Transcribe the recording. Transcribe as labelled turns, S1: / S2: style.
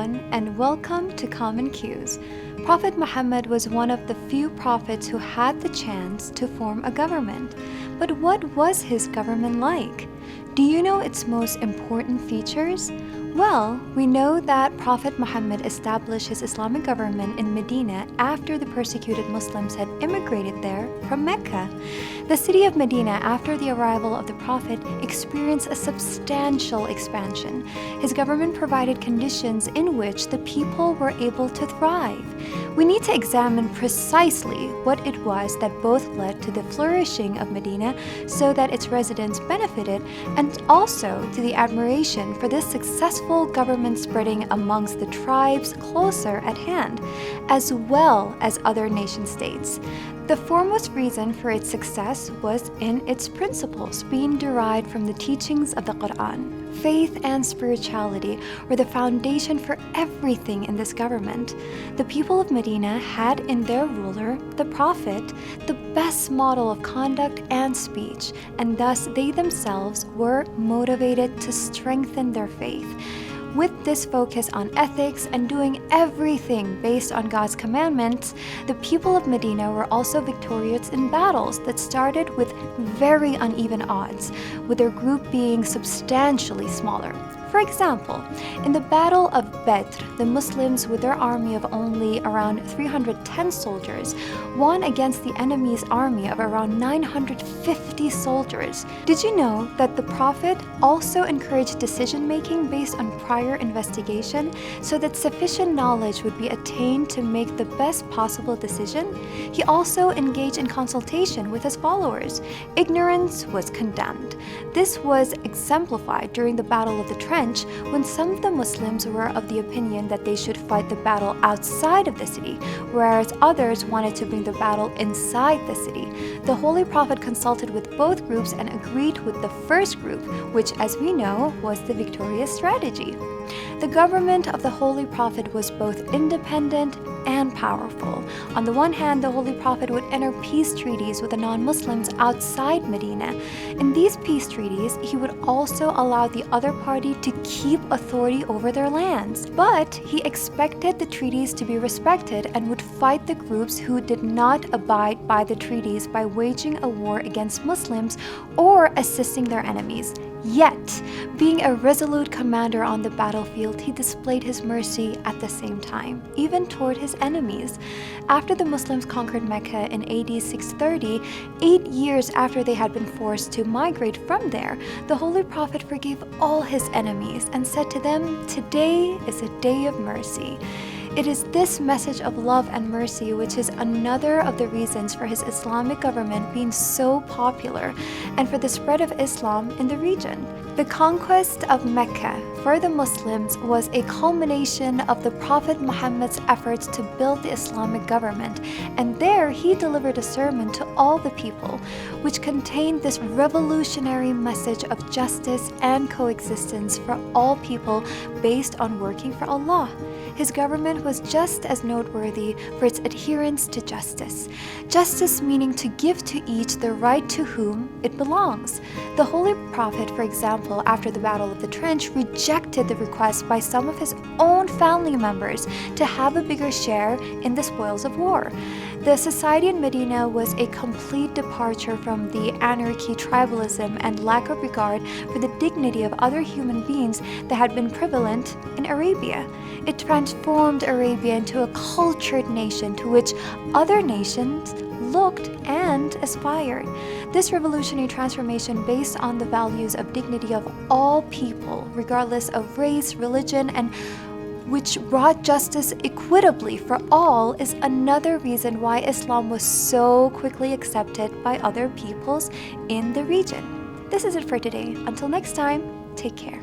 S1: everyone, and welcome to Common Cues. Prophet Muhammad was one of the few prophets who had the chance to form a government. But what was his government like? Do you know its most important features? Well, we know that Prophet Muhammad established his Islamic government in Medina after the persecuted Muslims had immigrated there from Mecca. The city of Medina, after the arrival of the Prophet, experienced a substantial expansion. His government provided conditions in which the people were able to thrive. We need to examine precisely what it was that both led to the flourishing of Medina so that its residents benefited, and also to the admiration for this successful government spreading amongst the tribes closer at hand, as well as other nation-states. The foremost reason for its success was in its principles being derived from the teachings of the Quran. Faith and spirituality were the foundation for everything in this government. The people of Medina had in their ruler, the Prophet, the best model of conduct and speech, and thus they themselves were motivated to strengthen their faith. With this focus on ethics and doing everything based on God's commandments, the people of Medina were also victorious in battles that started with very uneven odds, with their group being substantially smaller. For example, in the Battle of Badr, the Muslims, with their army of only around 310 soldiers, won against the enemy's army of around 950 soldiers. Did you know that the Prophet also encouraged decision-making based on prior investigation so that sufficient knowledge would be attained to make the best possible decision? He also engaged in consultation with his followers. Ignorance was condemned. This was exemplified during the Battle of the Trench, when some of the Muslims were of the opinion that they should fight the battle outside of the city, whereas others wanted to bring the battle inside the city. The Holy Prophet consulted with both groups and agreed with the first group, which, as we know, was the victorious strategy. The government of the Holy Prophet was both independent and powerful. On the one hand, the Holy Prophet would enter peace treaties with the non-Muslims outside Medina. In these peace treaties, he would also allow the other party to keep authority over their lands. But he expected the treaties to be respected and would fight the groups who did not abide by the treaties by waging a war against Muslims or assisting their enemies. Yet, being a resolute commander on the battlefield, he displayed his mercy at the same time, even toward his enemies. After the Muslims conquered Mecca in AD 630, 8 years after they had been forced to migrate from there, the Holy Prophet forgave all his enemies and said to them, "Today is a day of mercy." It is this message of love and mercy which is another of the reasons for his Islamic government being so popular and for the spread of Islam in the region. The conquest of Mecca for the Muslims was a culmination of the Prophet Muhammad's efforts to build the Islamic government, and there he delivered a sermon to all the people, which contained this revolutionary message of justice and coexistence for all people based on working for Allah. His government was just as noteworthy for its adherence to justice. Justice meaning to give to each the right to whom it belongs. The Holy Prophet, for example, after the Battle of the Trench, rejected the request by some of his own family members to have a bigger share in the spoils of war. The society in Medina was a complete departure from the anarchy, tribalism, and lack of regard for the dignity of other human beings that had been prevalent in Arabia. It transformed Arabia into a cultured nation to which other nations looked and aspired. This revolutionary transformation based on the values of dignity of all people, regardless of race, religion, and which brought justice equitably for all, is another reason why Islam was so quickly accepted by other peoples in the region. This is it for today. Until next time, take care.